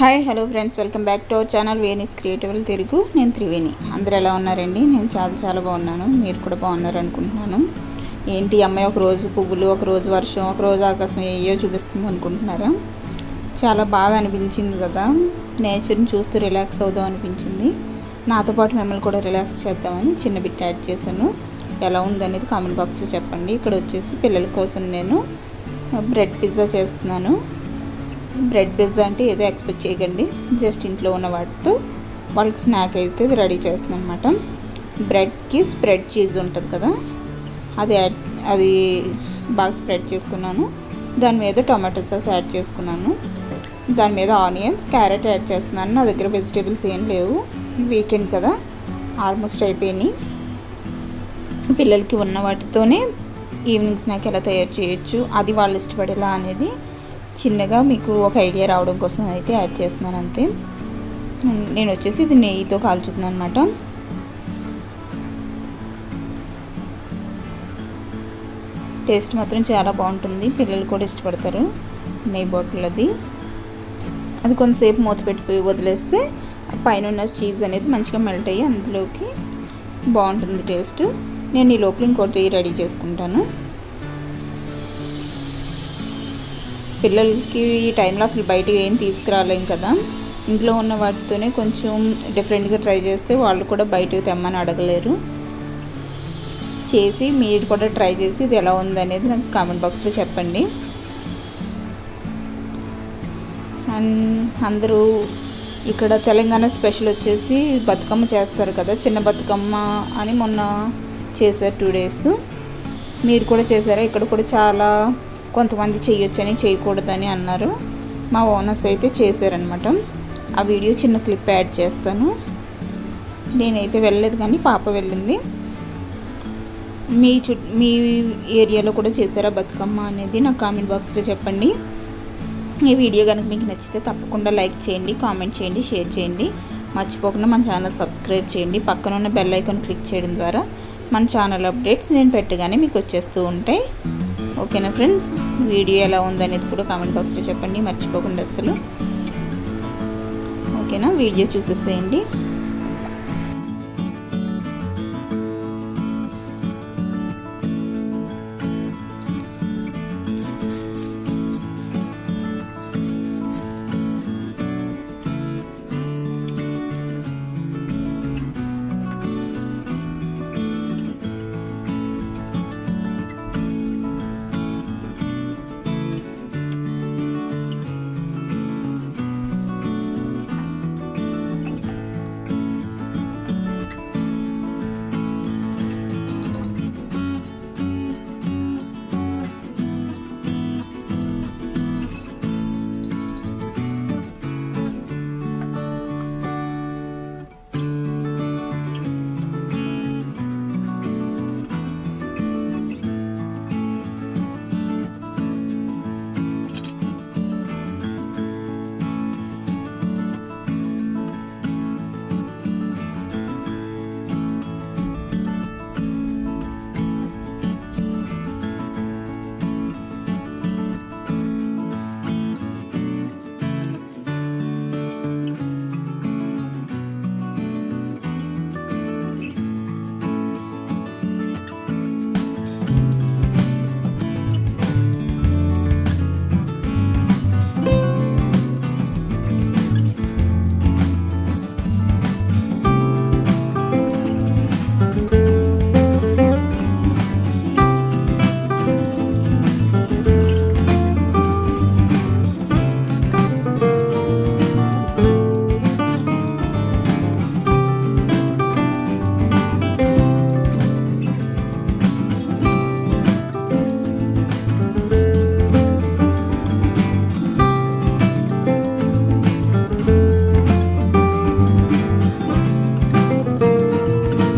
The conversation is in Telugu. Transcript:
Hi hello friends, welcome back to our channel వేనిస్ క్రియేటివ్ తెలుగు. నేను త్రివేణి. అందరూ ఎలా ఉన్నారండి? నేను చాలా బాగున్నాను. మీరు కూడా బాగున్నారు అనుకుంటున్నాను. ఏంటి అమ్మాయి ఒక రోజు పువ్వులు, ఒక రోజు వర్షం, ఒక రోజు ఆకాశం ఏయో చూపిస్తుంది అనుకుంటున్నారా? చాలా బాగా అనిపించింది కదా, నేచర్ని చూస్తూ రిలాక్స్ అవుదాం అనిపించింది. నాతో పాటు మిమ్మల్ని కూడా రిలాక్స్ చేద్దామని చిన్న బిట్ యాడ్ చేశాను. ఎలా ఉందనేది కామెంట్ బాక్స్లో చెప్పండి. ఇక్కడ వచ్చేసి పిల్లల కోసం నేను బ్రెడ్ పిజ్జా చేస్తున్నాను. బ్రెడ్ పిజ్జా అంటే ఏదో ఎక్స్పెక్ట్ చేయకండి, జస్ట్ ఇంట్లో ఉన్న వాటితో వాళ్ళకి స్నాక్ అయితే రెడీ చేస్తున్నాను అనమాట. బ్రెడ్కి స్ప్రెడ్ చీజ్ ఉంటుంది కదా, అది బాగా స్ప్రెడ్ చేసుకున్నాను. దాని మీద టొమాటో సాస్ యాడ్ చేసుకున్నాను. దాని మీద ఆనియన్స్, క్యారెట్ యాడ్ చేస్తున్నాను. నా దగ్గర వెజిటేబుల్స్ ఏం లేవు, వీకెండ్ కదా, ఆల్మోస్ట్ అయిపోయినాయి. పిల్లలకి ఉన్న వాటితోనే ఈవినింగ్ స్నాక్ ఎలా తయారు చేయొచ్చు, అది వాళ్ళు ఇష్టపడేలా అనేది చిన్నగా మీకు ఒక ఐడియా రావడం కోసం అయితే యాడ్ చేస్తున్నాను అంతే. నేను వచ్చేసి ఇది నెయ్యితో కాల్చుతున్నాను అనమాట. టేస్ట్ మాత్రం చాలా బాగుంటుంది, పిల్లలు కూడా ఇష్టపడతారు. నెయ్యి బాటిల్ అది కొంతసేపు మూత పెట్టి వదిలేస్తే పైన ఉన్న చీజ్ అనేది మంచిగా మెల్ట్ అయ్యి అందులోకి బాగుంటుంది టేస్ట్. నేను ఈ లోపల ఇంకోటి రెడీ చేసుకుంటాను. పిల్లలకి ఈ టైంలో అసలు బయట ఏం తీసుకురాలేం కదా, ఇంట్లో ఉన్న వాటితోనే కొంచెం డిఫరెంట్గా ట్రై చేస్తే వాళ్ళు కూడా బయటకు తెమ్మని అడగలేరు. చేసి మీరు కూడా ట్రై చేసి ఇది ఎలా ఉందనేది నాకు కామెంట్ బాక్స్లో చెప్పండి. అండ్ అందరూ ఇక్కడ తెలంగాణ స్పెషల్ వచ్చేసి బతుకమ్మ చేస్తారు కదా, చిన్న బతుకమ్మ అని మొన్న చేశారు 2 days. మీరు కూడా చేశారా? ఇక్కడ కూడా చాలా కొంతమంది చేయొచ్చని చేయకూడదని అన్నారు. మా ఓనర్స్ అయితే చేశారనమాట. ఆ వీడియో చిన్న క్లిప్ యాడ్ చేస్తాను. నేనైతే వెళ్ళలేదు కానీ పాప వెళ్ళింది. మీ ఏరియాలో కూడా చేశారా బతుకమ్మ అనేది నాకు కామెంట్ బాక్స్లో చెప్పండి. ఈ వీడియో కనుక మీకు నచ్చితే తప్పకుండా లైక్ చేయండి, కామెంట్ చేయండి, షేర్ చేయండి. మర్చిపోకుండా మన ఛానల్ సబ్స్క్రైబ్ చేయండి. పక్కన ఉన్న బెల్ ఐకాన్ క్లిక్ చేయడం ద్వారా మన ఛానల్ అప్డేట్స్ నేను పెట్టగానే మీకు వచ్చేస్తూ ఉంటాయి. ఓకేనా ఫ్రెండ్స్? వీడియో ఎలా ఉందనేది కూడా కామెంట్ బాక్స్లో చెప్పండి మర్చిపోకుండా అసలు. ఓకేనా? వీడియో చూసేసేయండి.